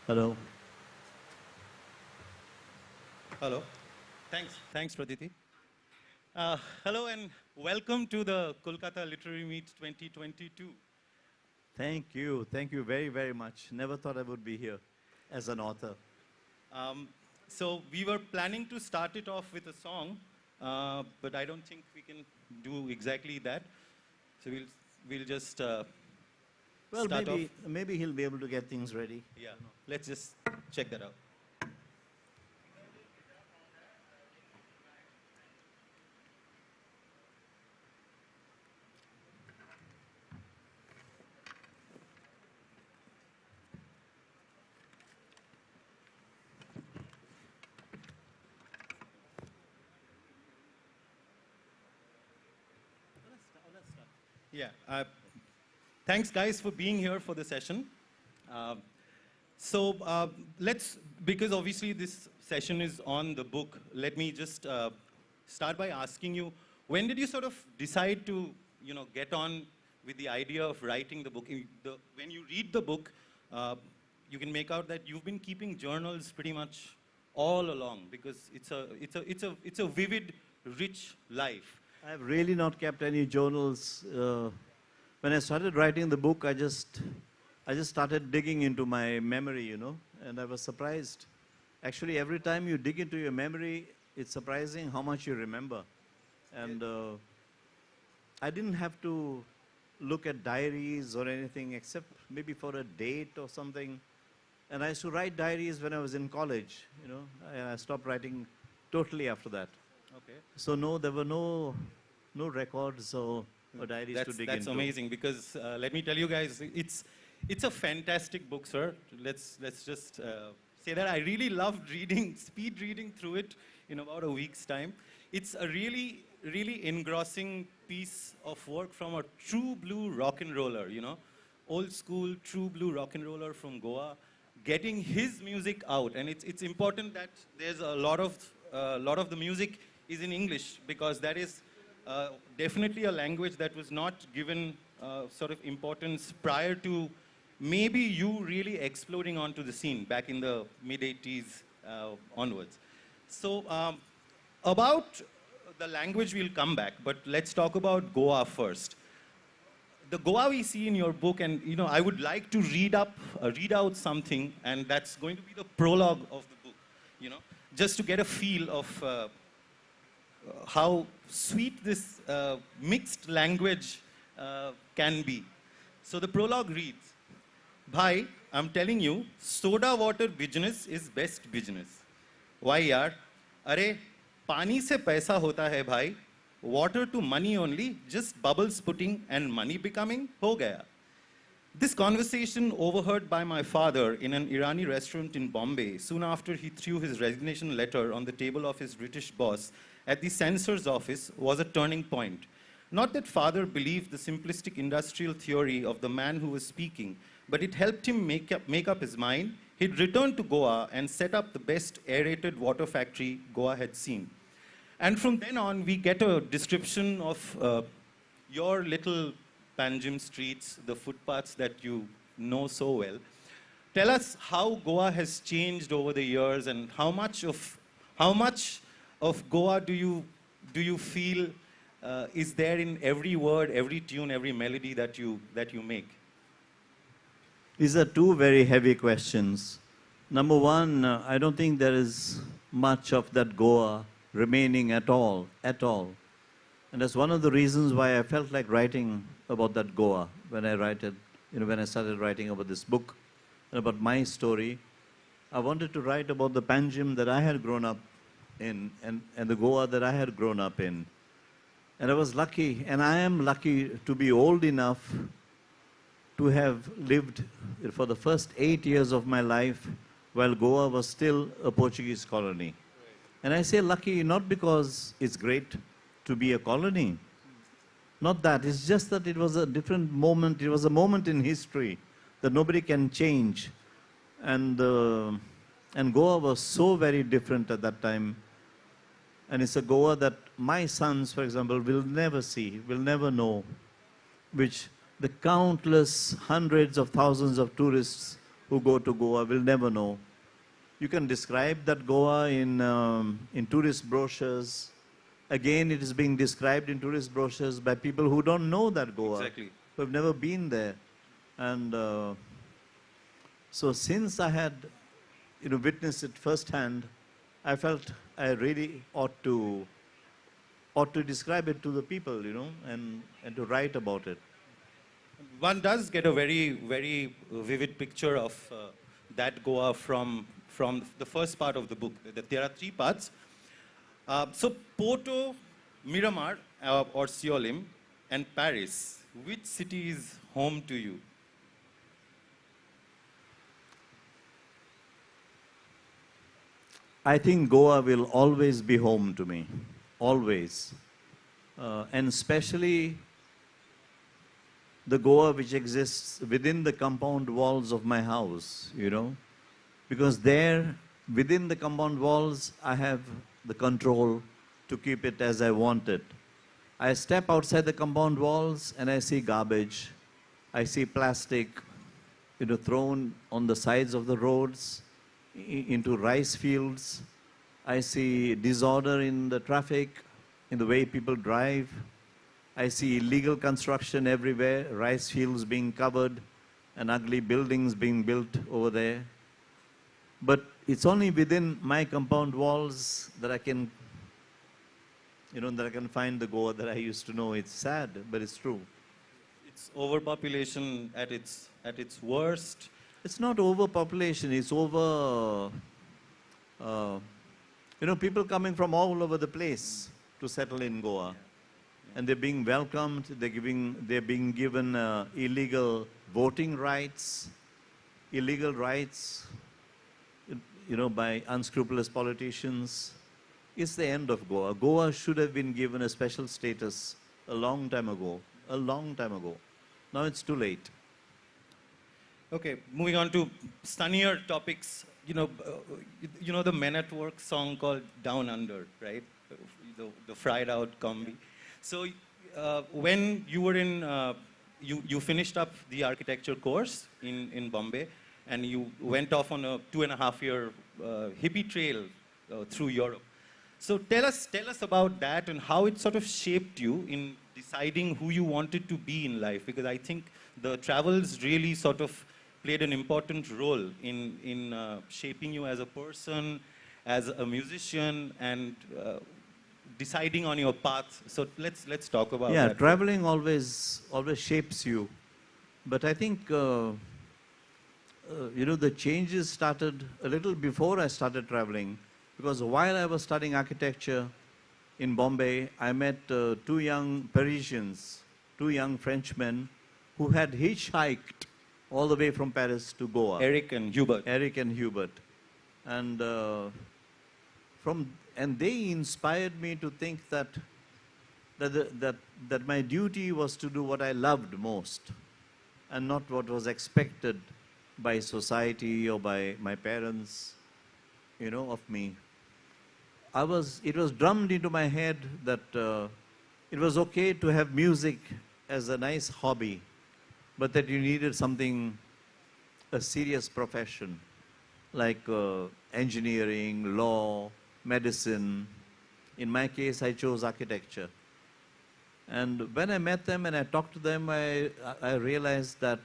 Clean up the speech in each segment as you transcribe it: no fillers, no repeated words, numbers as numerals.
Hello. Hello. Thanks, Praditi. Hello and welcome to the Kolkata Literary Meet 2022. Thank you. Thank you very, very much. Never thought I would be here as an author. Um, so we were planning to start it off with a song, but I don't think we can do exactly that. So we'll just Well, start off. maybe he'll be able to get things ready. Yeah, let's just check that out. Yeah. Thanks, guys, for being here for the session. Um, so because obviously this session is on the book, let me just start by asking you, when did you sort of decide to, get on with the idea of writing the book? When you read the book, you can make out that you've been keeping journals pretty much all along because it's a vivid, rich life. I've really not kept any journals. When I started writing the book, I just started digging into my memory, and I was surprised. Actually, every time you dig into your memory, it's surprising how much you remember. And I didn't have to look at diaries or anything except maybe for a date or something. And I used to write diaries when I was in college, and I stopped writing totally after that. Okay. So no, there were no records or diaries to dig into. That's amazing because let me tell you guys, it's a fantastic book, sir. Let's just say that I really loved speed reading through it in about a week's time. It's a really, really engrossing piece of work from a true blue rock and roller, old school true blue rock and roller from Goa, getting his music out. And it's important that there's a lot of the music is in English because that is definitely a language that was not given sort of importance prior to maybe you really exploding onto the scene back in the mid-80s onwards. So about the language we'll come back, but let's talk about Goa first. The Goa we see in your book, and I would like to read out something, and that's going to be the prologue of the book, just to get a feel of how sweet this mixed language can be. So the prologue reads, Bhai, I'm telling you, soda water business is best business. Why yaar? Arey, pani se paisa hota hai bhai. Water to money only, just bubbles putting and money becoming, ho gaya. This conversation overheard by my father in an Irani restaurant in Bombay soon after he threw his resignation letter on the table of his British boss at the censor's office was a turning point. Not that father believed the simplistic industrial theory of the man who was speaking, but it helped him make up his mind. He'd return to Goa and set up the best aerated water factory Goa had seen. And from then on, we get a description of your little Panjim streets, the footpaths that you know so well. Tell us how Goa has changed over the years and how much of Goa do you feel is there in every word, every tune, every melody that you make? These are two very heavy questions. Number one, I don't think there is much of that Goa remaining at all. And that's one of the reasons why I felt like writing about that Goa when I started writing about this book and about my story. I wanted to write about the Panjim that I had grown up in and the Goa that I had grown up in. And I was lucky, and I am lucky to be old enough to have lived for the first 8 years of my life while Goa was still a Portuguese colony. And I say lucky not because it's great to be a colony. Not that. It's just that it was a different moment. It was a moment in history that nobody can change. And Goa was so very different at that time. And it's a Goa that my sons, for example, will never see, will never know, which the countless hundreds of thousands of tourists who go to Goa will never know. You can describe that Goa in tourist brochures. Again, it is being described in tourist brochures by people who don't know that Goa, Exactly. who have never been there. And so since I had witnessed it firsthand, I felt I really ought to describe it to the people, and to write about it. One does get a very, very vivid picture of that Goa from the first part of the book. There are 3 parts. So Porto, Miramar, or Siolim, and Paris. Which city is home to you? I think Goa will always be home to me, always. And especially the Goa which exists within the compound walls of my house, because there, within the compound walls, I have the control to keep it as I want it. I step outside the compound walls and I see garbage. I see plastic, thrown on the sides of the roads, into rice fields. I see disorder in the traffic, in the way people drive. I see illegal construction everywhere, rice fields being covered and ugly buildings being built over there. But it's only within my compound walls that I can, find the Goa that I used to know. It's sad, but it's true. It's overpopulation at its worst. It's not overpopulation, it's over, people coming from all over the place to settle in Goa. And they're being welcomed, they're being given illegal voting rights, by unscrupulous politicians. It's the end of Goa. Goa should have been given a special status a long time ago. Now it's too late. Okay, moving on to sunnier topics. The Men at Work song called Down Under, right? The fried out combi. So when you were you finished up the architecture course in Bombay, and you went off on a 2.5-year hippie trail through Europe. So tell us about that and how it sort of shaped you in deciding who you wanted to be in life, because I think the travels really sort of played an important role in shaping you as a person, as a musician, and deciding on your path. So let's talk about that. Yeah, traveling always shapes you. But I think, the changes started a little before I started traveling. Because while I was studying architecture in Bombay, I met 2 young Parisians, 2 young Frenchmen who had hitchhiked all the way from Paris to Goa. Eric and Hubert. And they inspired me to think that my duty was to do what I loved most and not what was expected by society or by my parents, of me. It was drummed into my head that it was okay to have music as a nice hobby, but that you needed something, a serious profession, like engineering, law, medicine. In my case, I chose architecture. And when I met them and I talked to them, I realized that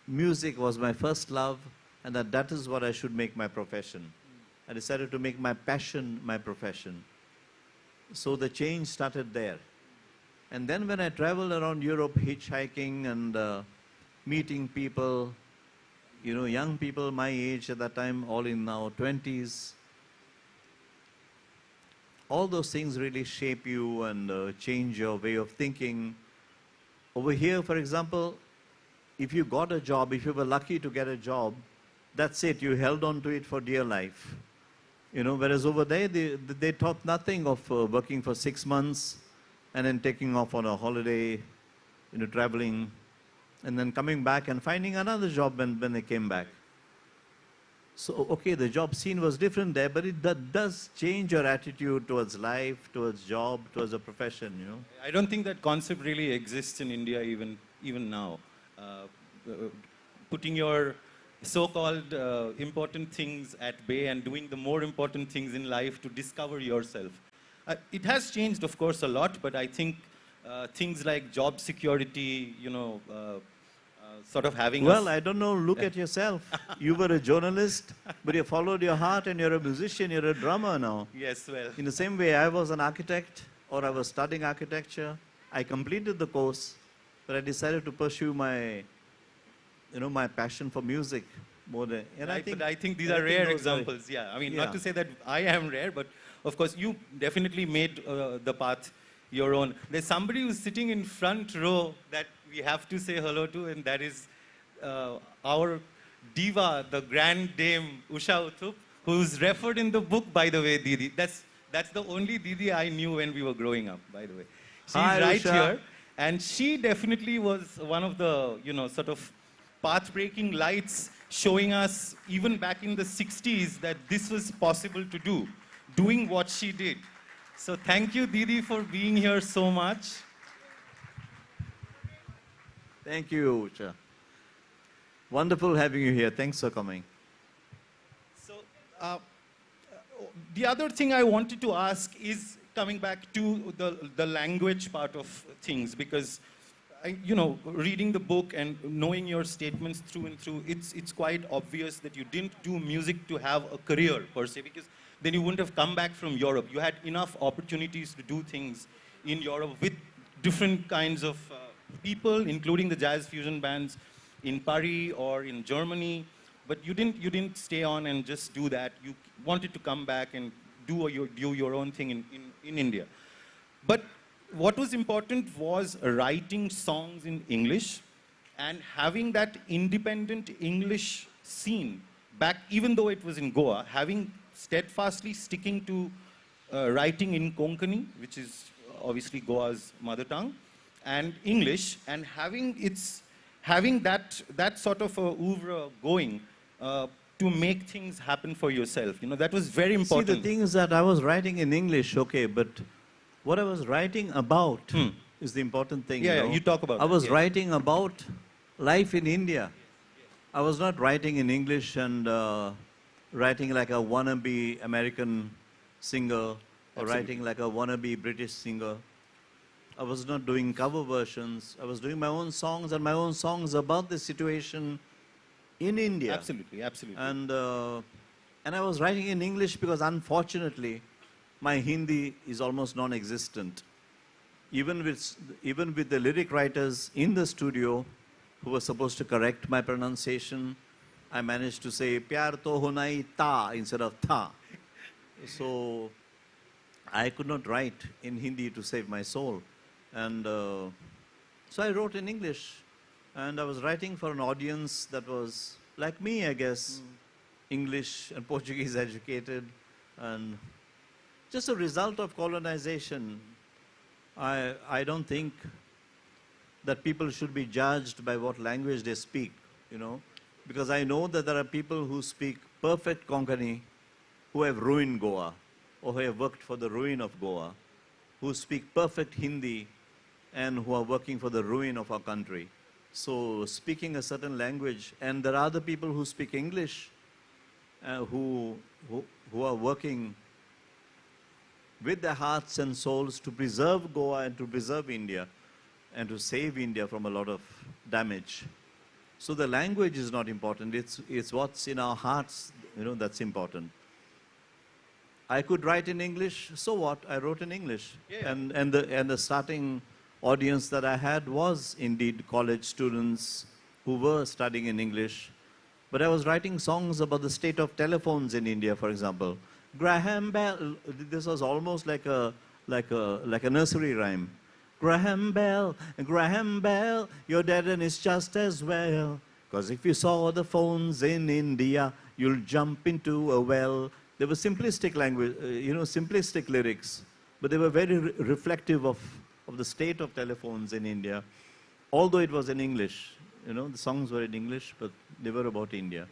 music was my first love and that is what I should make my profession. I decided to make my passion my profession. So the change started there. And then when I traveled around Europe hitchhiking and meeting people, young people my age at that time, all in now 20s, all those things really shape you and change your way of thinking. Over here, for example, if you got a job, if you were lucky to get a job, that's it, you held on to it for dear life. Whereas over there, they thought nothing of working for 6 months and then taking off on a holiday, traveling, and then coming back and finding another job when they came back. So, okay, the job scene was different there, but that does change your attitude towards life, towards job, towards a profession, I don't think that concept really exists in India even now. putting your so-called important things at bay and doing the more important things in life to discover yourself. It has changed, of course, a lot, but I think things like job security, sort of having Well, us. I don't know, look at yourself. You were a journalist, but you followed your heart and you're a musician, you're a drummer now. Yes, well. In the same way, I was an architect or I was studying architecture. I completed the course, but I decided to pursue my, my passion for music more than. And Right, but I think these and are I think rare those are- examples. Yeah, I mean, Yeah. not to say that I am rare, but of course, you definitely made the path your own. There's somebody who's sitting in front row that we have to say hello to, and that is our diva, the grand dame Usha Uthup, who's referred in the book, by the way, Didi. That's the only Didi I knew when we were growing up, by the way. She's Hi, right Usha. here, and she definitely was one of the, sort of path-breaking lights showing us, even back in the 60s, that this was possible to do, doing what she did. So thank you, Didi, for being here so much. Thank you, Ucha. Wonderful having you here. Thanks for coming. So the other thing I wanted to ask is coming back to the language part of things, because reading the book and knowing your statements through and through, it's quite obvious that you didn't do music to have a career per se, because then you wouldn't have come back from Europe. You had enough opportunities to do things in Europe with different kinds of people, including the jazz fusion bands in Paris or in Germany. But you didn't stay on and just do that. You wanted to come back and do your own thing in India. But what was important was writing songs in English and having that independent English scene back, even though it was in Goa, having steadfastly sticking to writing in Konkani, which is obviously Goa's mother tongue, and English, and having that sort of a oeuvre going to make things happen for yourself. That was very important. See, the thing is that I was writing in English, okay, but what I was writing about is the important thing. Yeah, you talk about I that, was yes. writing about life in India. I was not writing in English and writing like a wannabe American singer or Absolutely. writing like a wannabe British singer. I was not doing cover versions. I was doing my own songs and my own songs about the situation in India. Absolutely, absolutely. And I was writing in English because unfortunately my Hindi is almost non-existent. Even with the lyric writers in the studio who were supposed to correct my pronunciation, I managed to say pyar to honai ta instead of tha. So I could not write in Hindi to save my soul. And so I wrote in English. And I was writing for an audience that was like me, I guess, English and Portuguese educated. And just a result of colonization. I don't think that people should be judged by what language they speak, because I know that there are people who speak perfect Konkani who have ruined Goa or who have worked for the ruin of Goa, who speak perfect Hindi and who are working for the ruin of our country. So speaking a certain language, and there are other people who speak English who are working with their hearts and souls to preserve Goa and to preserve India and to save India from a lot of damage. So the language is not important. It's what's in our hearts, that's important. I could write in English, so what? I wrote in English. Yeah. And the starting audience that I had was indeed college students who were studying in English. But I was writing songs about the state of telephones in India, for example. Graham Bell, this was almost like a nursery rhyme. Graham Bell, your dad and is just as well. Because if you saw the phones in India, you'll jump into a well. They were simplistic language, simplistic lyrics, but they were very reflective of the state of telephones in India. Although it was in English, the songs were in English, but they were about India.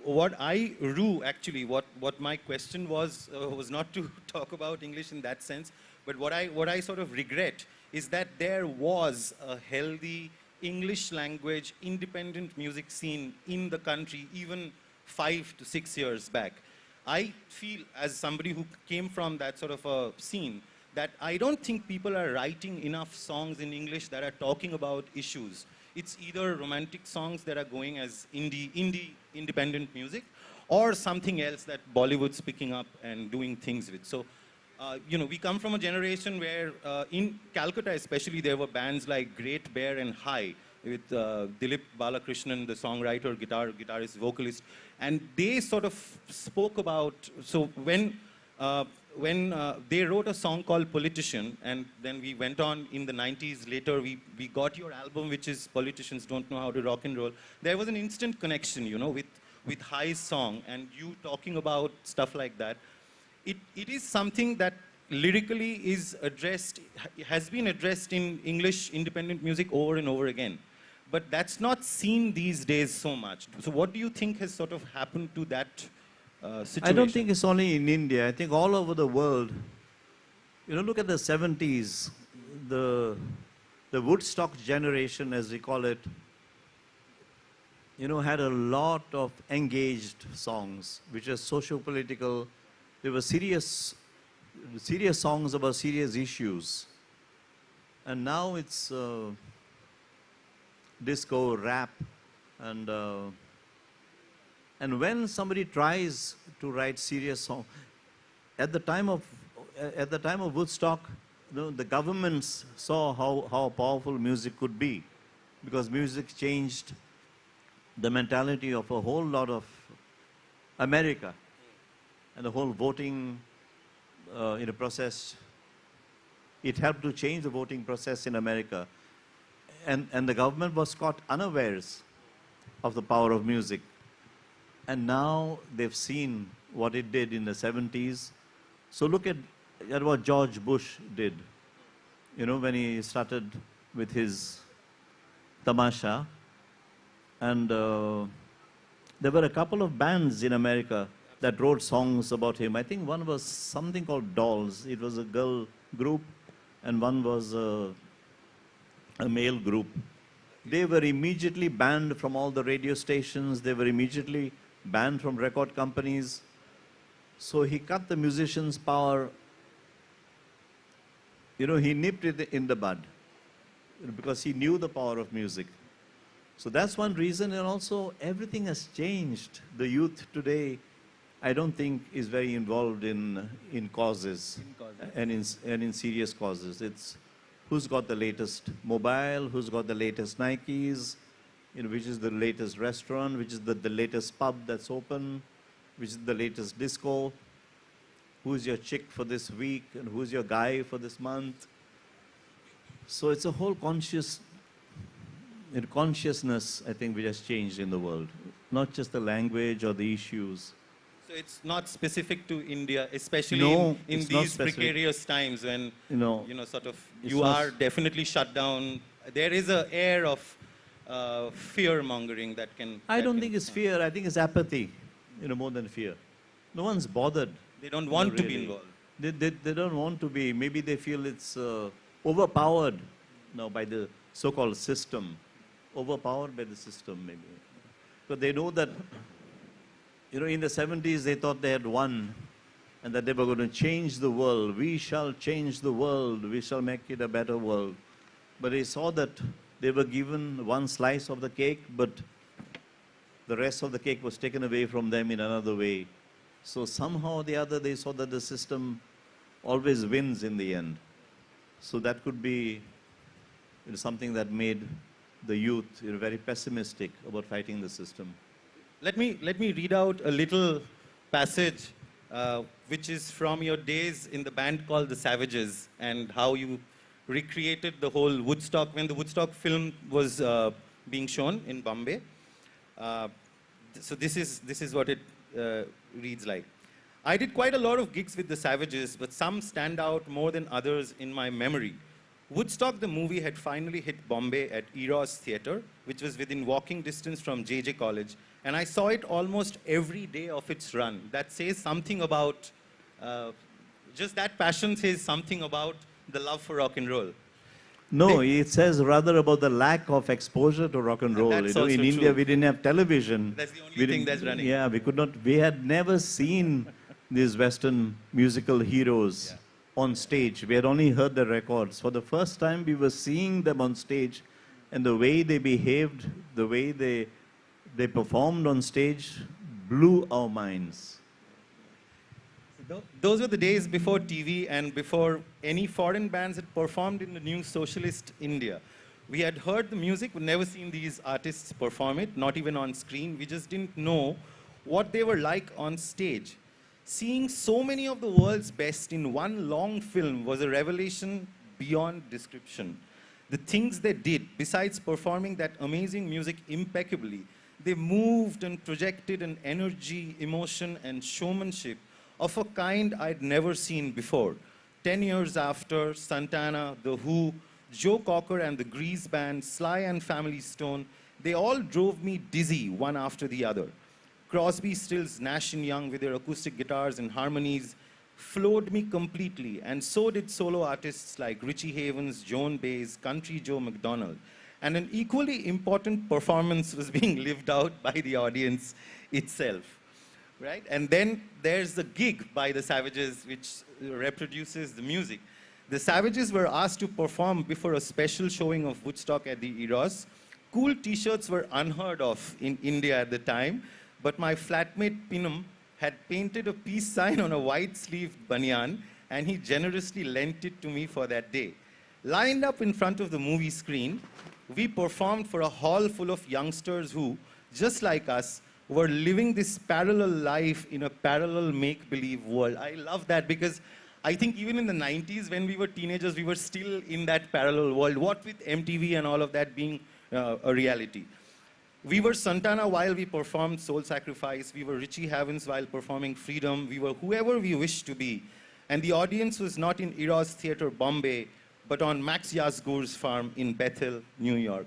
What I do, actually, what my question was not to talk about English in that sense, but what I sort of regret is that there was a healthy English language independent music scene in the country even 5 to 6 years back. I feel, as somebody who came from that sort of a scene, that I don't think people are writing enough songs in English that are talking about issues. It's either romantic songs that are going as indie independent music, or something else that Bollywood's picking up and doing things with. So, we come from a generation where in Calcutta especially, there were bands like Great Bear and High with Dilip Balakrishnan, the songwriter, guitarist, vocalist. And they sort of spoke about, so when they wrote a song called Politician, and then we went on in the 90s, later we got your album, which is Politicians Don't Know How to Rock and Roll. There was an instant connection, with High's song and you talking about stuff like that. It is something that lyrically is addressed, has been addressed in English independent music over and over again. But that's not seen these days so much. So what do you think has sort of happened to that situation? I don't think it's only in India. I think all over the world. Look at the 70s, the Woodstock generation, as we call it, had a lot of engaged songs, which are socio-political. They were serious songs about serious issues. And now it's disco, rap, and when somebody tries to write serious songs, at the time of Woodstock, the governments saw how powerful music could be, because music changed the mentality of a whole lot of America, and the whole voting process. It helped to change the voting process in America. And the government was caught unawares of the power of music. And now they've seen what it did in the 70s. So look at what George Bush did, when he started with his Tamasha. And there were a couple of bands in America that wrote songs about him. I think one was something called Dolls. It was a girl group, and one was a male group. They were immediately banned from all the radio stations. They were immediately banned from record companies. So he cut the musicians' power. He nipped it in the bud, because he knew the power of music. So that's one reason, and also everything has changed. The youth today, I don't think, is very involved in causes, and in serious causes. It's who's got the latest mobile, who's got the latest Nikes, which is the latest restaurant, which is the latest pub that's open, which is the latest disco, who's your chick for this week, and who's your guy for this month. So it's a whole consciousness, I think, which has changed in the world, not just the language or the issues. So it's not specific to India, especially No, in it's not these specific. precarious times when, sort of, It's you not are definitely shut down. There is an air of fear-mongering that can... I don't think it's fear. I think it's apathy, more than fear. No one's bothered. They don't want to be really. involved. They don't want to be. Maybe they feel it's overpowered now by the so-called system. Overpowered by the system, maybe. But they know that, in the 70s, they thought they had won, and that they were going to change the world. We shall change the world. We shall make it a better world. But they saw that they were given one slice of the cake, but the rest of the cake was taken away from them in another way. So somehow or the other, they saw that the system always wins in the end. So that could be something that made the youth very pessimistic about fighting the system. Let me read out a little passage which is from your days in the band called The Savages, and how you recreated the whole Woodstock, when the Woodstock film was being shown in Bombay. So this is what it reads like. I did quite a lot of gigs with The Savages, but some stand out more than others in my memory. Woodstock, the movie, had finally hit Bombay at Eros Theatre, which was within walking distance from JJ College, and I saw it almost every day of its run. That says something about, just that passion says something about the love for rock and roll. No, it says rather about the lack of exposure to rock and roll. That's also In India, true. we didn't have television. That's the only We thing didn't- that's running. Yeah, we could not. We had never seen these Western musical heroes on stage. We had only heard the records. For the first time, we were seeing them on stage, and the way they behaved, the way they performed on stage, blew our minds. Those were the days before TV and before any foreign bands had performed in the new socialist India. We had heard the music, but never seen these artists perform it, not even on screen. We just didn't know what they were like on stage. Seeing so many of the world's best in one long film was a revelation beyond description. The things they did, besides performing that amazing music impeccably, they moved and projected an energy, emotion, and showmanship of a kind I'd never seen before. 10 years after Santana, The Who, Joe Cocker and the Grease Band, Sly and Family Stone, they all drove me dizzy one after the other. Crosby, Stills, Nash and Young with their acoustic guitars and harmonies floored me completely, and so did solo artists like Richie Havens, Joan Baez, Country Joe McDonald. And an equally important performance was being lived out by the audience itself. Right? And then there's the gig by the Savages, which reproduces the music. The Savages were asked to perform before a special showing of Woodstock at the Eros. Cool t-shirts were unheard of in India at the time, but my flatmate Pinam had painted a peace sign on a white-sleeved banyan, and he generously lent it to me for that day. Lined up in front of the movie screen, we performed for a hall full of youngsters who, just like us, were living this parallel life in a parallel make-believe world. I love that because I think even in the 90s, when we were teenagers, we were still in that parallel world, what with MTV and all of that being a reality. We were Santana while we performed Soul Sacrifice. We were Richie Havens while performing Freedom. We were whoever we wished to be. And the audience was not in Eros Theatre, Bombay, but on Max Yasgur's farm in Bethel, New York.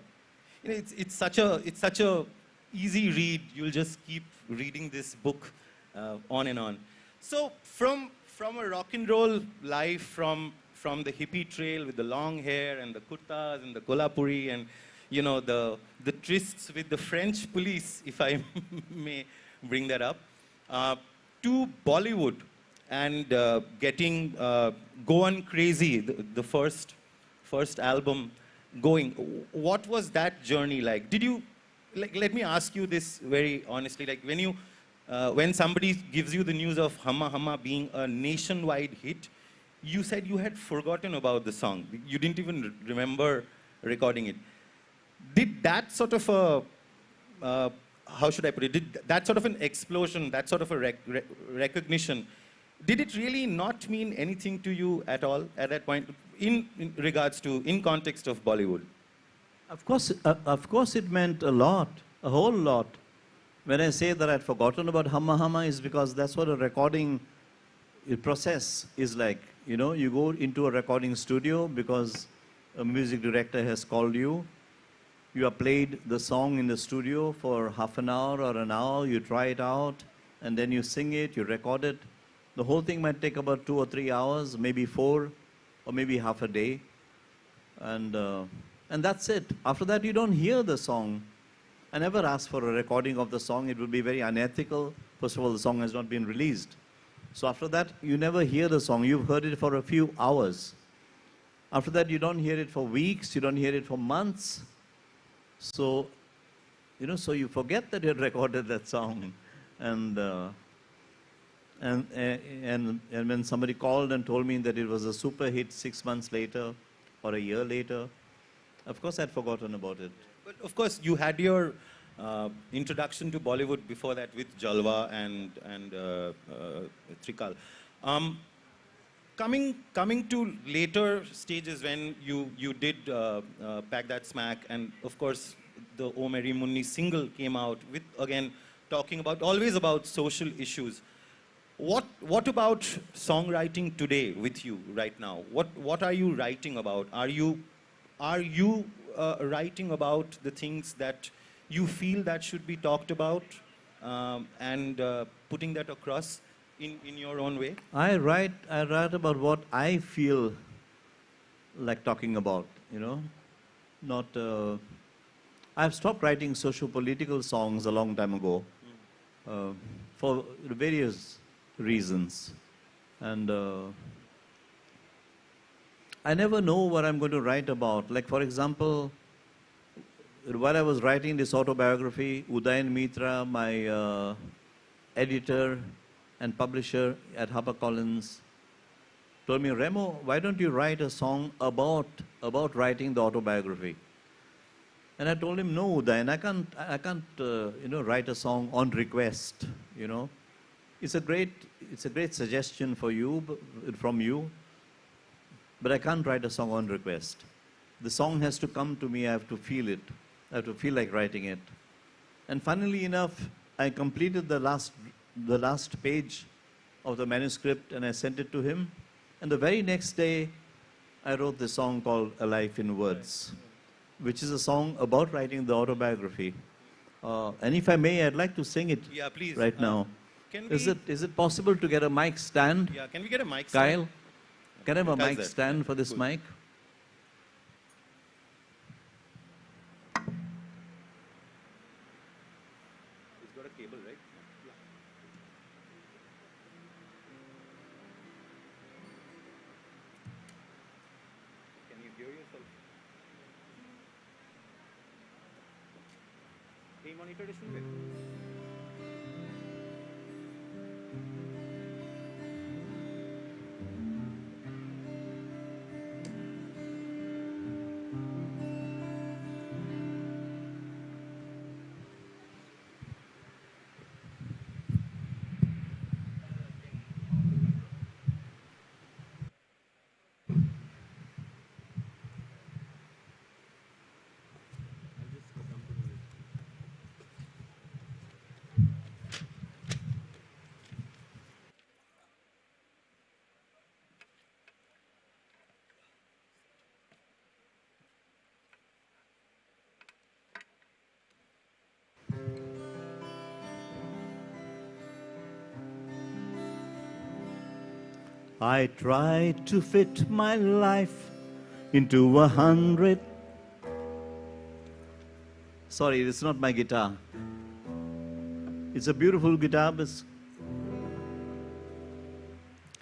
You know, it's such a easy read. You'll just keep reading this book on and on. So from a rock and roll life, from the hippie trail with the long hair and the kurtas and the kolhapuri and you know the trysts with the French police, if I may bring that up, to Bollywood and getting Go On Crazy, the first album going. What was that journey like? Did you let me ask you this very honestly. Like when somebody gives you the news of Humma Humma being a nationwide hit, you said you had forgotten about the song. You didn't even remember recording it. Did that sort of a, how should I put it, did that sort of an explosion, that sort of a recognition, did it really not mean anything to you at all at that point in context of Bollywood? Of course it meant a lot, a whole lot. When I say that I'd forgotten about Humma Humma is because that's what a recording process is like. You know, you go into a recording studio because a music director has called you. You are played the song in the studio for half an hour or an hour, you try it out, and then you sing it, you record it. The whole thing might take about 2 or 3 hours, maybe 4, or maybe half a day. And that's it. After that, you don't hear the song. I never asked for a recording of the song. It would be very unethical. First of all, the song has not been released. So after that, you never hear the song. You've heard it for a few hours. After that, you don't hear it for weeks. You don't hear it for months. So, you know, so you forget that you had recorded that song. And when somebody called and told me that it was a super hit 6 months later or a year later, of course I'd forgotten about it. But of course, you had your introduction to Bollywood before that with Jalwa and Trikal. Coming to later stages when you did Pack That Smack, and of course the O Meri Munni single came out with, again, talking about, always about social issues. What about songwriting today with you right now? What are you writing about? Are you writing about the things that you feel that should be talked about and putting that across in your own way? I write about what I feel like talking about. you know, not... I've stopped writing socio-political songs a long time ago for various reasons. And I never know what I'm going to write about. Like, for example, while I was writing this autobiography, Udayan Mitra, my editor and publisher at HarperCollins, told me, Remo, why don't you write a song about writing the autobiography? And I told him, no, Udayan, I can't write a song on request, you know. It's a great suggestion for you, from you, but I can't write a song on request. The song has to come to me, I have to feel it. I have to feel like writing it. And funnily enough, I completed the last page of the manuscript and I sent it to him. And the very next day, I wrote this song called A Life in Words, which is a song about writing the autobiography. And if I may, I'd like to sing it right now. Is it possible to get a mic stand? Yeah, can we get a mic stand? Kyle, can I have a mic stand for this mic? It's got a cable, right? Yeah. Can you hear yourself? Hey, monitor is in there. I tried to fit my life into 100. Sorry, it's not my guitar. It's a beautiful guitar,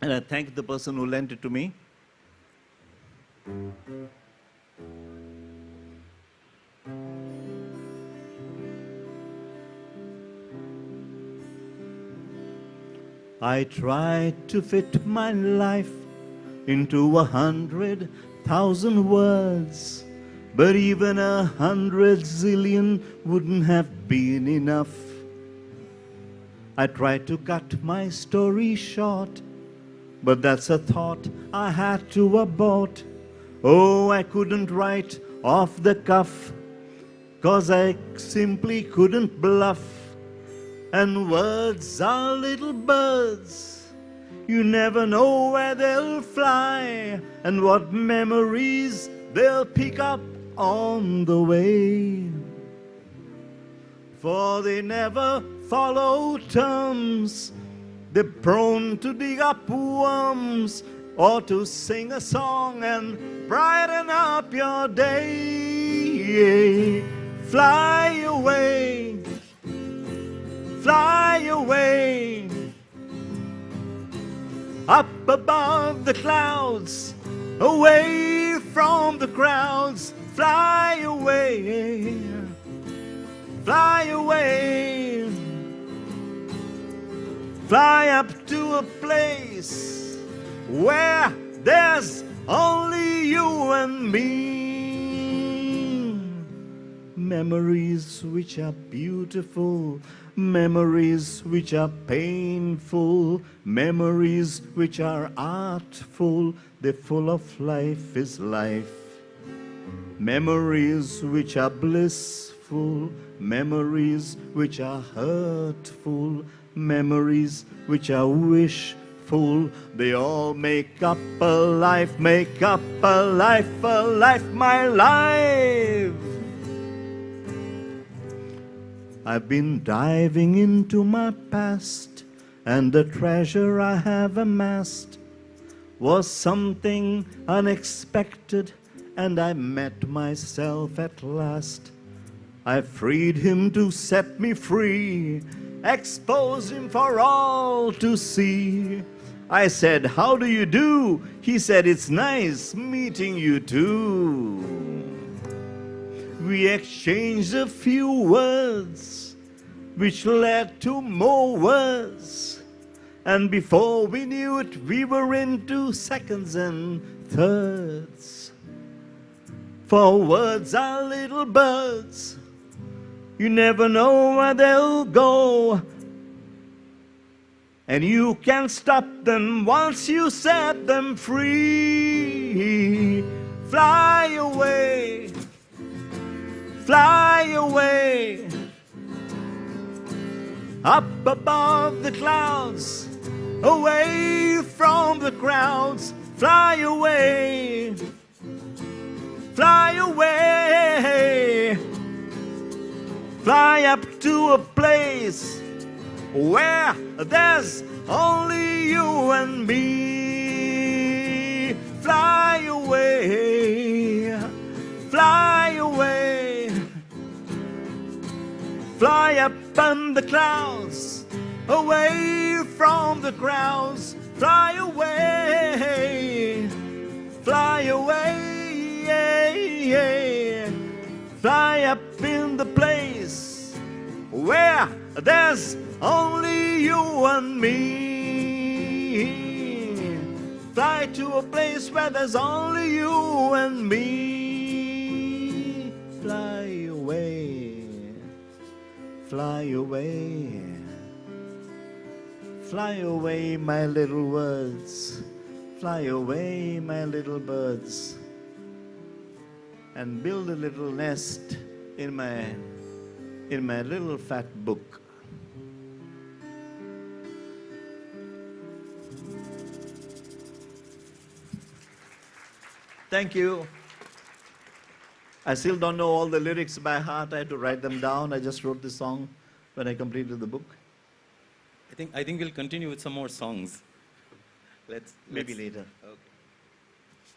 and I thank the person who lent it to me. I tried to fit my life into 100,000 words, but even 100 zillion wouldn't have been enough. I tried to cut my story short, but that's a thought I had to abort. Oh, I couldn't write off the cuff, 'cause I simply couldn't bluff. And words are little birds, you never know where they'll fly, and what memories they'll pick up on the way. For they never follow terms, they're prone to dig up worms, or to sing a song and brighten up your day. Fly away, fly away, up above the clouds, away from the crowds. Fly away, fly away, fly up to a place where there's only you and me. Memories which are beautiful, memories which are painful, memories which are artful, they're full of life is life. Memories which are blissful, memories which are hurtful, memories which are wishful, they all make up a life, make up a life, my life. I've been diving into my past, and the treasure I have amassed was something unexpected and I met myself at last. I freed him to set me free, exposed him for all to see. I said, how do you do? He said, it's nice meeting you too. We exchanged a few words, which led to more words. And before we knew it, we were into seconds and thirds. For words are little birds. You never know where they'll go. And you can stop them once you set them free. Fly away, fly away, up above the clouds, away from the crowds. Fly away, fly away, fly up to a place where there's only you and me. Fly away, fly away, fly up in the clouds, away from the crowds. Fly away, fly away, fly up in the place where there's only you and me. Fly to a place where there's only you and me. Fly away, fly away, fly away, my little words. Fly away, my little birds, and build a little nest in my little fat book. Thank you. I still don't know all the lyrics by heart. I had to write them down. I just wrote this song when I completed the book. I think we'll continue with some more songs. Maybe later. Okay.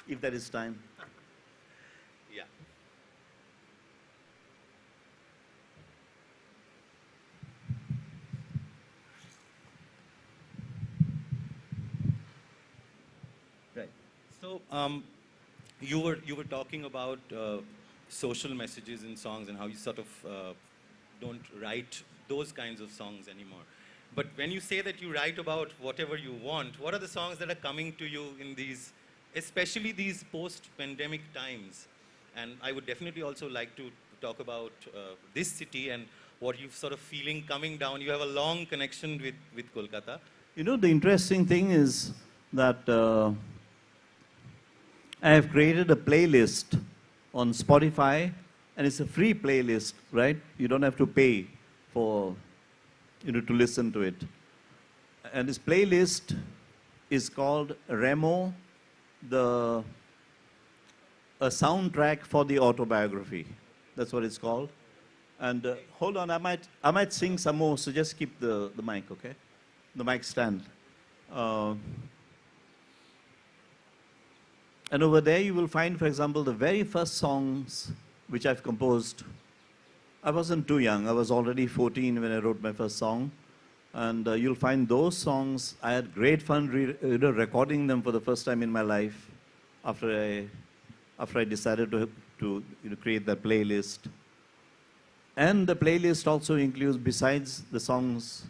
If there is time. Yeah. Right. So you were talking about social messages in songs and how you sort of don't write those kinds of songs anymore. But when you say that you write about whatever you want, what are the songs that are coming to you in these, especially these post-pandemic times? And I would definitely also like to talk about this city and what you're sort of feeling coming down. You have a long connection with Kolkata. You know, the interesting thing is that I have created a playlist on Spotify, and it's a free playlist, right? You don't have to pay for, to listen to it. And this playlist is called Remo, a soundtrack for the autobiography. That's what it's called. And hold on, I might sing some more, so just keep the mic, okay? The mic stand. And over there you will find, for example, the very first songs which I've composed. I wasn't too young. I was already 14 when I wrote my first song. And you'll find those songs. I had great fun recording them for the first time in my life after I decided to create that playlist. And the playlist also includes, besides the songs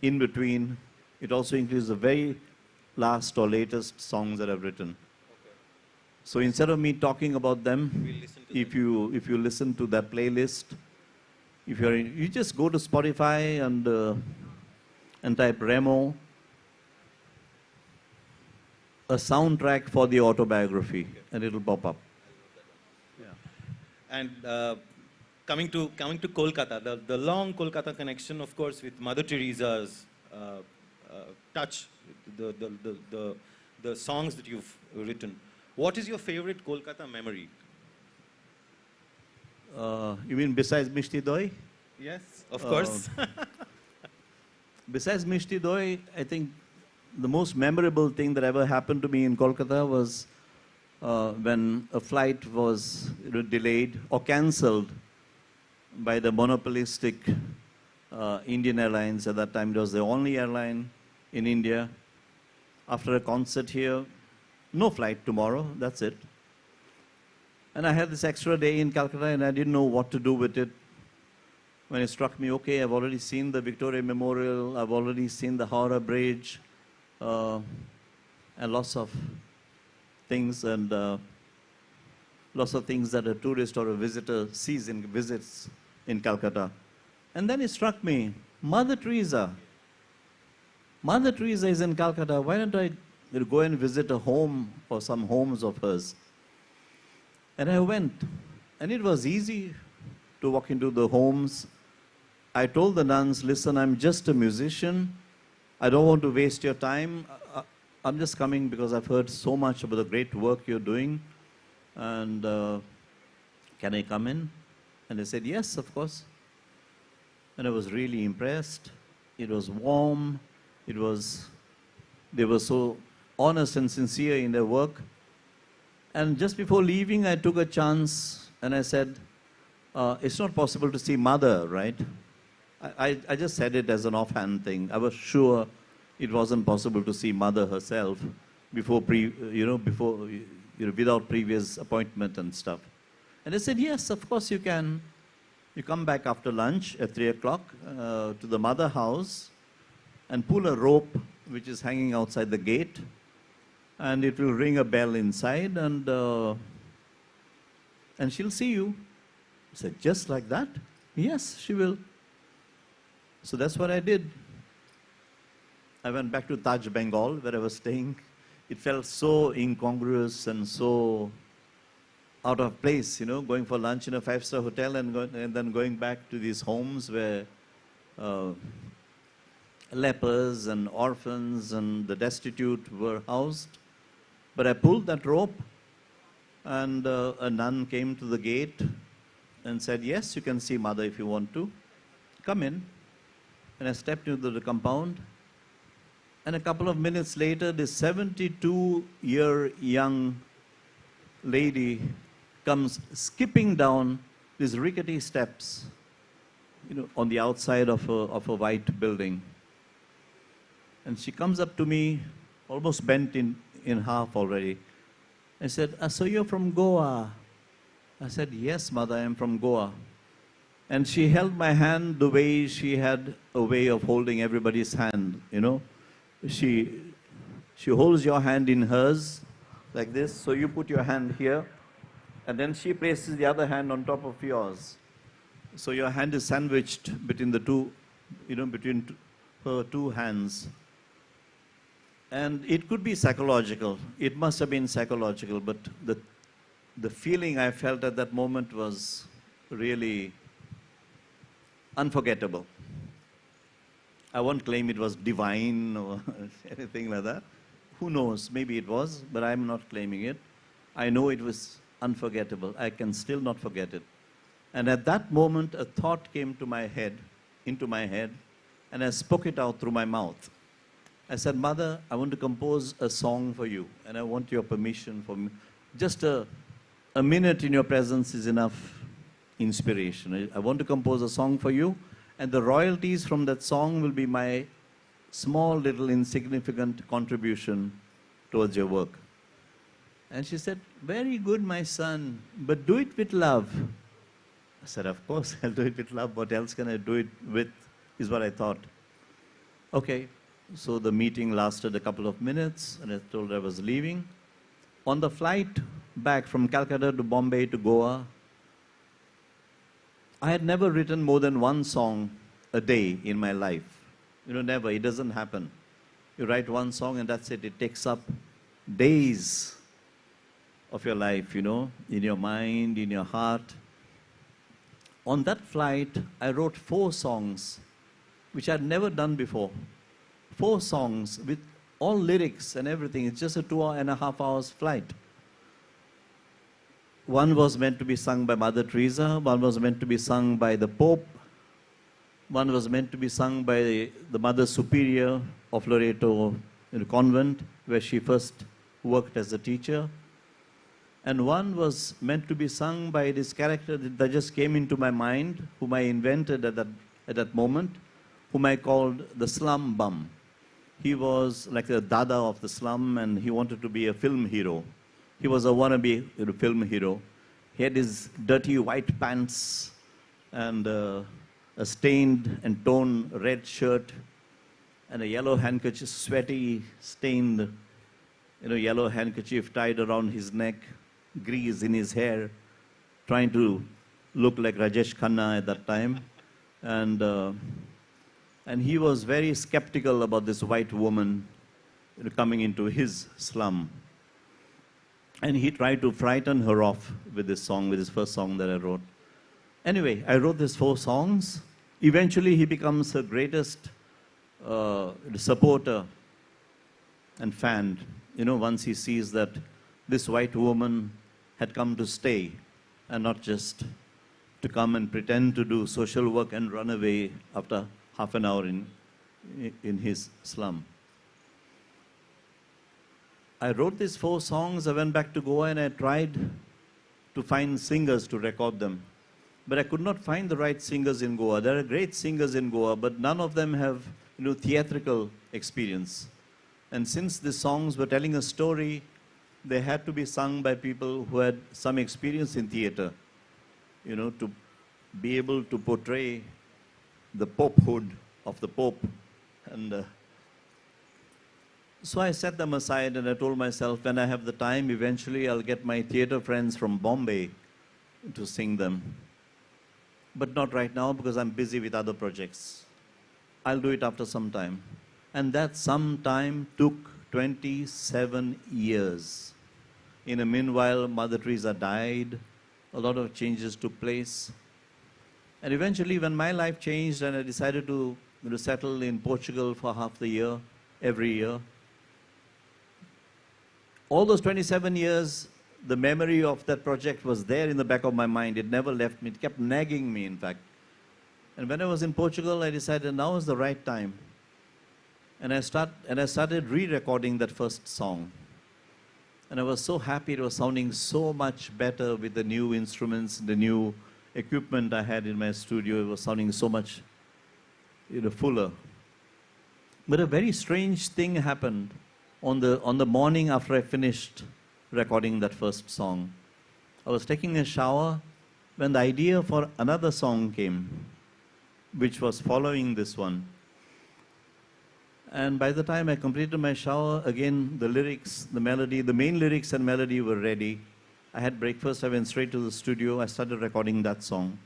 in between, it also includes the very last or latest songs that I've written. So instead of me talking about them, if you listen to that playlist, you just go to Spotify and type Remo, a soundtrack for the autobiography, and it'll pop up. Yeah. And coming to Kolkata, the long Kolkata connection, of course, with Mother Teresa's touch, the songs that you've written. What is your favorite Kolkata memory? You mean besides Mishti Doi? Yes, of course. Besides Mishti Doi, I think the most memorable thing that ever happened to me in Kolkata was when a flight was delayed or cancelled by the monopolistic Indian Airlines. At that time, it was the only airline in India. After a concert here, no flight tomorrow, that's it. And I had this extra day in Calcutta and I didn't know what to do with it. When it struck me, okay, I've already seen the Victoria Memorial, I've already seen the Howrah Bridge, and lots of things that a tourist or a visitor sees in visits in Calcutta. And then it struck me, Mother Teresa is in Calcutta. Why don't I go and visit a home or some homes of hers? And I went, and it was easy to walk into the homes. I told the nuns, listen, I'm just a musician. I don't want to waste your time. I'm just coming because I've heard so much about the great work you're doing. And can I come in? And they said, yes, of course. And I was really impressed. It was warm. They were so honest and sincere in their work. And just before leaving, I took a chance and I said, it's not possible to see Mother, right? I just said it as an offhand thing. I was sure it wasn't possible to see Mother herself without previous appointment and stuff. And I said, yes, of course you can. You come back after lunch at 3 o'clock to the Mother house and pull a rope which is hanging outside the gate, and it will ring a bell inside, and she'll see you. I said, just like that? Yes, she will. So that's what I did. I went back to Taj Bengal, where I was staying. It felt so incongruous and so out of place, going for lunch in a five-star hotel and then going back to these homes where lepers and orphans and the destitute were housed. But I pulled that rope, and a nun came to the gate and said, yes, you can see Mother if you want to. Come in. And I stepped into the compound. And a couple of minutes later, this 72-year young lady comes skipping down these rickety steps, on the outside of a white building. And she comes up to me, almost bent in half already. I said, so you're from Goa? I said, yes, Mother, I am from Goa. And she held my hand the way she had a way of holding everybody's hand, She holds your hand in hers, like this. So you put your hand here, and then she places the other hand on top of yours. So your hand is sandwiched between the two, between her two hands. And it could be psychological. It must have been psychological, but the feeling I felt at that moment was really unforgettable. I won't claim it was divine or anything like that. Who knows? Maybe it was, but I'm not claiming it. I know it was unforgettable. I can still not forget it. And at that moment, a thought came into my head, and I spoke it out through my mouth. I said, Mother, I want to compose a song for you, and I want your permission for me. Just a minute in your presence is enough inspiration. I want to compose a song for you, and the royalties from that song will be my small, little, insignificant contribution towards your work. And she said, very good, my son, but do it with love. I said, of course, I'll do it with love. What else can I do it with, is what I thought. Okay, so the meeting lasted a couple of minutes, and I told her I was leaving. On the flight back from Calcutta to Bombay to Goa, I had never written more than one song a day in my life. Never. It doesn't happen. You write one song and that's it. It takes up days of your life, in your mind, in your heart. On that flight, I wrote 4 songs, which I'd never done before. 4 songs with all lyrics and everything. It's just a 2.5 hours flight. One was meant to be sung by Mother Teresa, one was meant to be sung by the Pope, one was meant to be sung by the Mother Superior of Loreto Convent, where she first worked as a teacher. And one was meant to be sung by this character that just came into my mind, whom I invented at that moment, whom I called the slum bum. He was like a dada of the slum, and he wanted to be a film hero. He was a wannabe film hero. He had his dirty white pants and a stained and torn red shirt and a yellow handkerchief, sweaty, stained, yellow handkerchief tied around his neck, grease in his hair, trying to look like Rajesh Khanna at that time. And he was very skeptical about this white woman coming into his slum. And he tried to frighten her off with this song, with his first song that I wrote. Anyway, I wrote these 4 songs. Eventually, he becomes her greatest supporter and fan, once he sees that this white woman had come to stay and not just to come and pretend to do social work and run away after half an hour in his slum. I wrote these 4 songs. I went back to Goa and I tried to find singers to record them. But I could not find the right singers in Goa. There are great singers in Goa, but none of them have theatrical experience. And since the songs were telling a story, they had to be sung by people who had some experience in theater, to be able to portray the popehood of the Pope. And so I set them aside and I told myself, when I have the time, eventually I'll get my theater friends from Bombay to sing them. But not right now because I'm busy with other projects. I'll do it after some time. And that some time took 27 years. In the meanwhile, Mother Teresa died. A lot of changes took place. And eventually, when my life changed and I decided to settle in Portugal for half the year, every year, all those 27 years, the memory of that project was there in the back of my mind. It never left me. It kept nagging me, in fact. And when I was in Portugal, I decided now is the right time. And I started re-recording that first song. And I was so happy. It was sounding so much better with the new instruments, the new equipment I had in my studio. It was sounding so much fuller. But a very strange thing happened on the morning after I finished recording that first song. I was taking a shower when the idea for another song came, which was following this one. And by the time I completed my shower, again, the lyrics, the melody, the main lyrics and melody were ready. I had breakfast, I went straight to the studio, I started recording that song.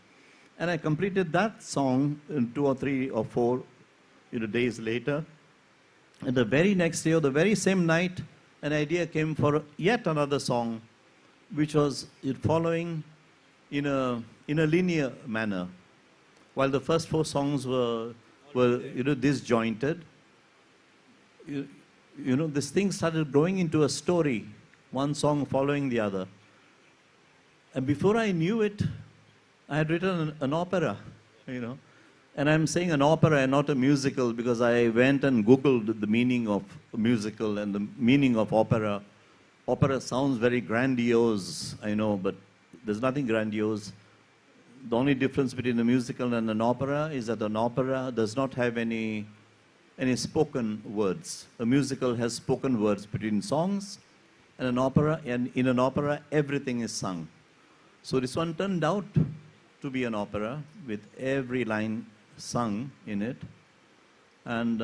And I completed that song in 2 or 3 or 4 days later. And the very next day or the very same night, an idea came for yet another song, which was following in a linear manner. While the first 4 songs were disjointed, this thing started growing into a story, one song following the other. And before I knew it, I had written an opera, And I'm saying an opera and not a musical because I went and Googled the meaning of musical and the meaning of opera. Opera sounds very grandiose, I know, but there's nothing grandiose. The only difference between a musical and an opera is that an opera does not have any spoken words. A musical has spoken words between songs, and in an opera, everything is sung. So this one turned out to be an opera with every line sung in it. And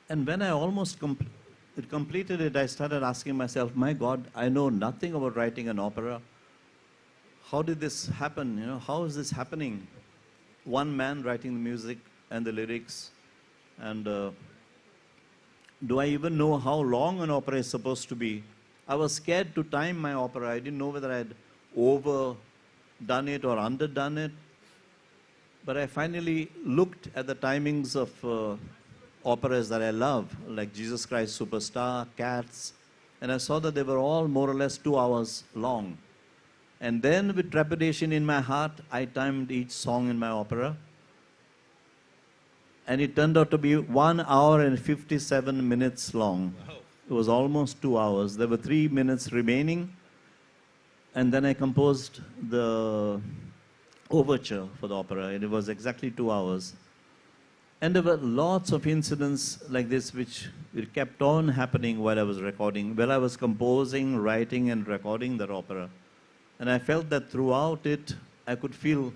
when I almost completed it, I started asking myself, my God, I know nothing about writing an opera. How did this happen? How is this happening? One man writing the music and the lyrics. And do I even know how long an opera is supposed to be? I was scared to time my opera. I didn't know whether I had overdone it or underdone it. But I finally looked at the timings of operas that I love, like Jesus Christ Superstar, Cats, and I saw that they were all more or less 2 hours long. And then with trepidation in my heart, I timed each song in my opera. And it turned out to be 1 hour and 57 minutes long. Wow. It was almost 2 hours. There were 3 minutes remaining, and then I composed the overture for the opera, and it was exactly 2 hours. And there were lots of incidents like this which it kept on happening while I was recording, while I was composing, writing, and recording that opera. And I felt that throughout it, I could feel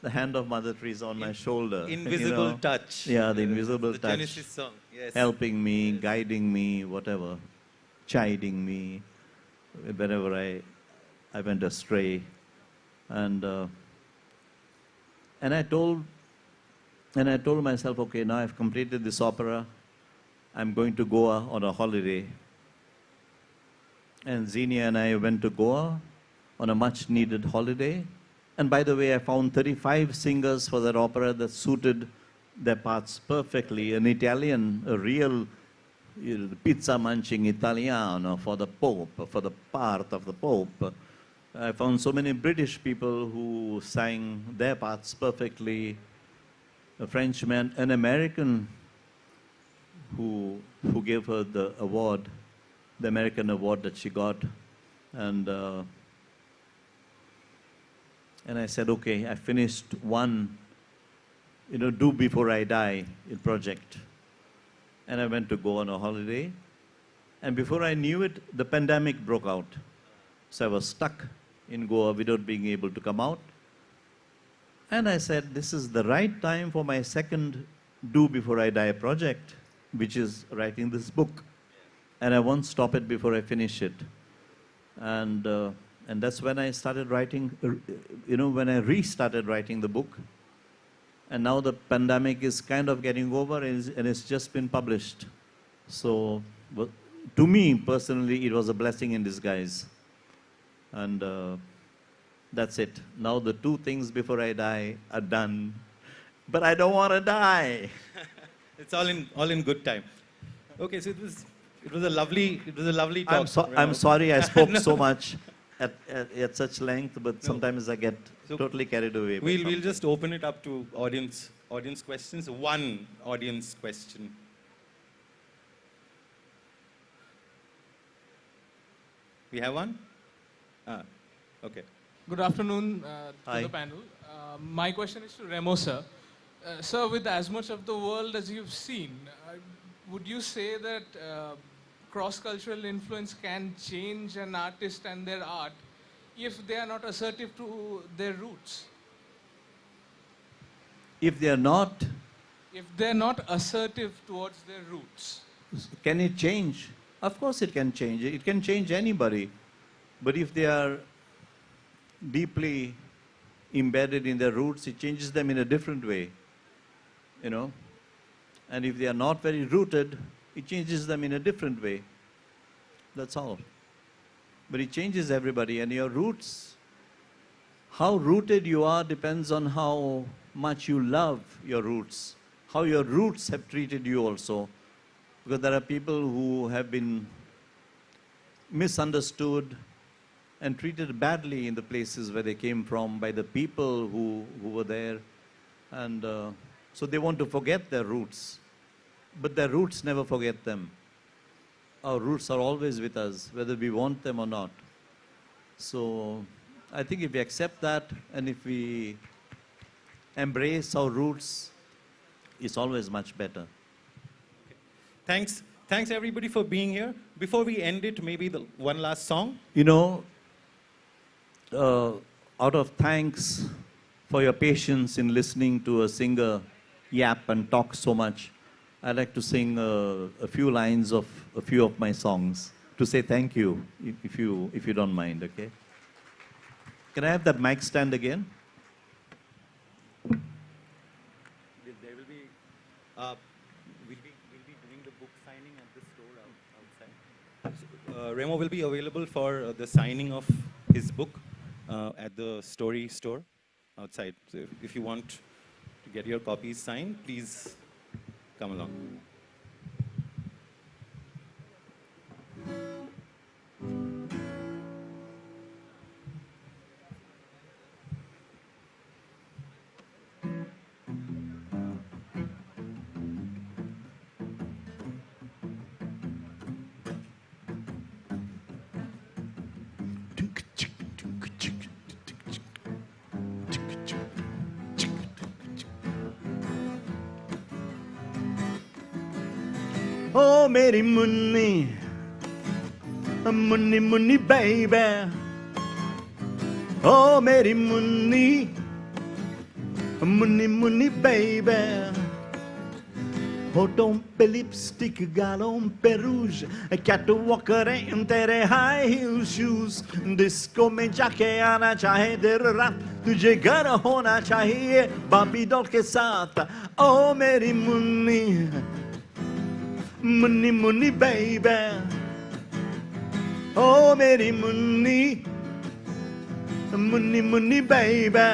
the hand of Mother Teresa on my shoulder. Invisible touch. Yeah, the invisible the touch. Genesis song. Yes. Helping me, Yes. guiding me, whatever, chiding me whenever I went astray. And I told myself, okay, now I've completed this opera. I'm going to Goa on a holiday. And Xenia and I went to Goa on a much needed holiday. And by the way, I found 35 singers for that opera that suited their parts perfectly. An Italian, a real pizza munching Italiano for the Pope, for the part of the Pope. I found so many British people who sang their parts perfectly. A Frenchman, an American who gave her the award, the American award that she got. And I said, okay, I finished one, Do Before I Die project. And I went to go on a holiday. And before I knew it, the pandemic broke out. So I was stuck in Goa without being able to come out. And I said, this is the right time for my second Do Before I Die project, which is writing this book. And I won't stop it before I finish it. And that's when I started writing, when I restarted writing the book. And now the pandemic is kind of getting over and it's just been published. So to me, personally, it was a blessing in disguise. And that's it. Now the two things before I die are done. But I don't want to die. It's all in good time. Okay, so it was a lovely talk. I'm sorry I spoke so much at such length, but sometimes I get totally carried away. We'll just open it up to audience questions. One audience question. We have one? Okay. Good afternoon to Hi. the panel. My question is to Remo, sir. Sir, with as much of the world as you've seen, would you say that cross-cultural influence can change an artist and their art if they are not assertive to their roots? If they are not, If they're not assertive towards their roots? can it change? Of course it can change. It can change anybody. But if they are deeply embedded in their roots, it changes them in a different way. And if they are not very rooted, it changes them in a different way. That's all. But it changes everybody. And your roots, how rooted you are depends on how much you love your roots, how your roots have treated you also. Because there are people who have been misunderstood and treated badly in the places where they came from by the people who were there. And so they want to forget their roots. But their roots never forget them. Our roots are always with us, whether we want them or not. So I think if we accept that and if we embrace our roots, it's always much better. Thanks everybody for being here. Before we end it, maybe the one last song. Out of thanks for your patience in listening to a singer yap and talk so much, I'd like to sing a few lines of a few of my songs to say thank you, if you don't mind, okay? Can I have that mic stand again? There will be, we'll be doing the book signing at the store outside. Remo will be available for the signing of his book at the Story store outside. So if you want to get your copies signed, please come along. Oh, Mary Munni, Munni Munni baby. Oh, Mary Munni, Munni Munni baby. होठों पे lipstick गालों पे रूज catwalk करें तेरे high heel shoes disco में जाके आना चाहे देर रात तुझे घर होना चाहिए बाबी डॉल के साथ ओ मेरी मुन्नी मुन्नी मुन्नी बेबी ओ मेरी Munni Munni Munni baby.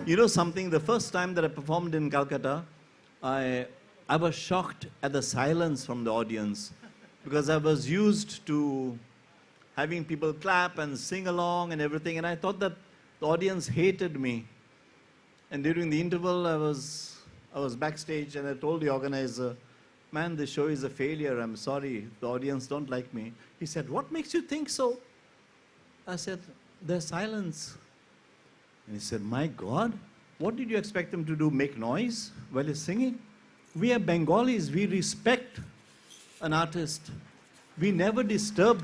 You know something, the first time that I performed in Calcutta, I was shocked at the silence from the audience because I was used to having people clap and sing along and everything, and I thought that the audience hated me. And during the interval, I was backstage and I told the organizer, man, this show is a failure. I'm sorry, the audience don't like me. He said, what makes you think so? I said, there's silence. And he said, my God, what did you expect them to do, make noise while he's singing? We are Bengalis, we respect an artist. We never disturb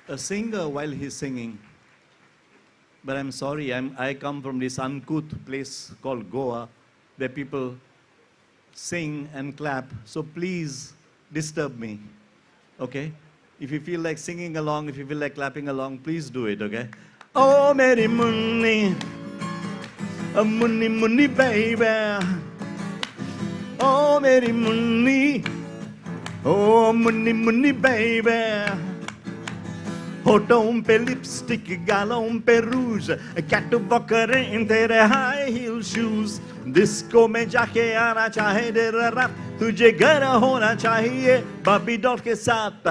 a singer while he's singing. But I'm sorry, I come from this uncouth place called Goa, where people sing and clap. So please disturb me, okay? If you feel like singing along, if you feel like clapping along, please do it, okay? Oh, Mary Munni, Munni Munni baby. Oh, Mary Munni, oh, Munni Munni baby. होठों पे lipstick गालों पे रूज catwalk करें तेरे high heel shoes disco में जाके आना चाहे देर रात तुझे घर होना चाहिए बॉबी डॉल के साथ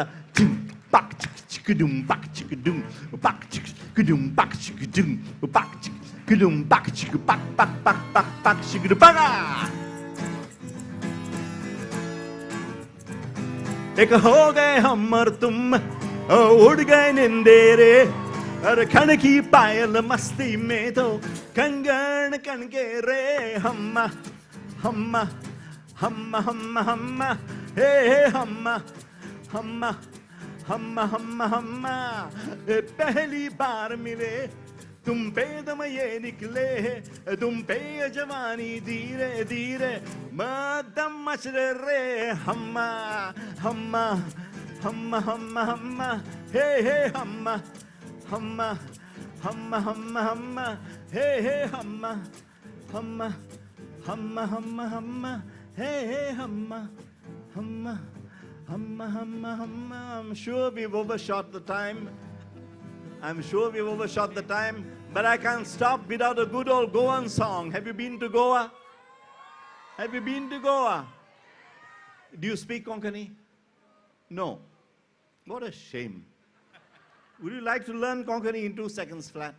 पाक चिकडुम पाक चिकडुम पाक चिकडुम पाक चिकडुम पाक चिकडुम पाक चिक पाक पाक पाक पाक पाक चिकडुम पागा. एक हो गए हम और तुम उड़ गए निंदेरे और खन की पायल मस्ती में तो कंगन कन के रे हम्मा हम्मा हम्मा हम्मा हम्मा हे हम्मा हम्मा हम्मा हम्मा हम्मा. पहली बार मिले तुम पे दम ये निकले तुम पे जवानी धीरे धीरे मदम मच रे हम्मा हम्मा हम्मा हम्मा हम्मा हे हम्मा हम्मा हम्मा हम्मा हम्मा हे हम्मा हम्मा हम्मा हम्मा हम्मा हे हम्मा हम्मा हम्मा हम्मा हम्मा. I'm sure we've overshot the time. I'm sure we've overshot the time, but I can't stop without a good old Goan song. Have you been to Goa? Have you been to Goa? Do you speak Konkani? No. What a shame. Would you like to learn Konkani in 2 seconds flat?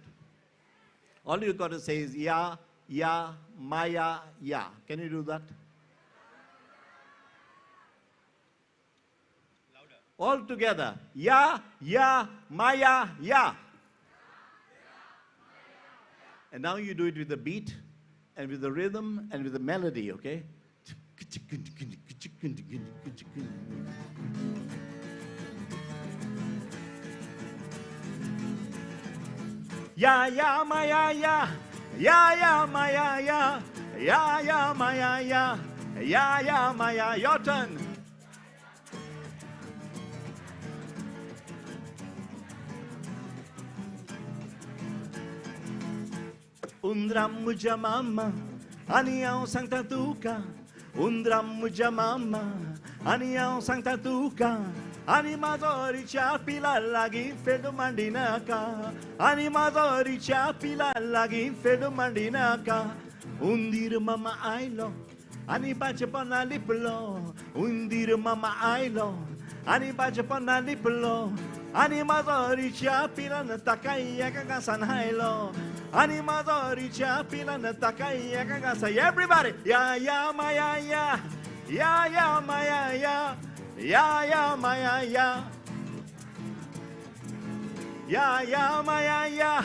All you've got to say is ya, ya, maya, ya. Can you do that? All together. Ya, ya, maya, ya. And now you do it with the beat and with the rhythm and with the melody, okay? Ya, ya, maya, ya. Ya, ya, maya, ya. Ya, ya, maya, ya. Ya, ya, maya. Your turn. Undram mama, anião santa tuca. Undram mama, anião santa tuca. Animatori chapila lagi fedu mandinaka. Animatori chapila lagi fedu mandinaka. Undir mama ailo, ani bacha pana liplo. Undir mama ailo, ani bacha pana liplo. Animatori chapila natakaya kagasan hailo. Animatori chapila natakaya kagasa. Everybody, ya ya maya ya, ya ya maya ya, ya ya maya ya, ya ya maya ya,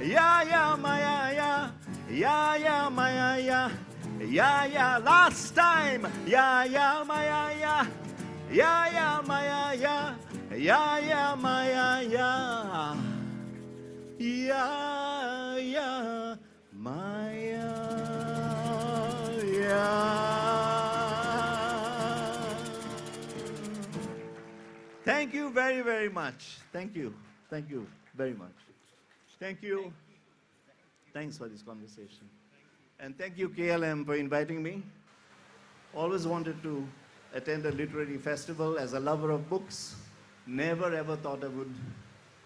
ya ya maya ya, ya ya maya ya, ya ya. Last time, ya ya maya ya, Ya ya maya ya, ya ya maya ya, ya ya maya ya. Thank you very, very much. Thank you. Thank you very much. Thank you. Thanks for this conversation. And thank you, KLM, for inviting me. Always wanted to attend a literary festival as a lover of books. Never ever thought I would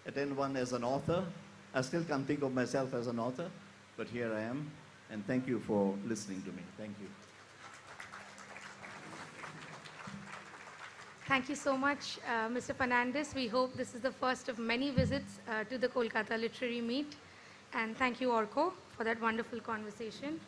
attend one as an author. I still can't think of myself as an author, but here I am. And thank you for listening to me. Thank you. Thank you so much, Mr. Fernandes. We hope this is the first of many visits to the Kolkata Literary Meet. And thank you, Orko, for that wonderful conversation.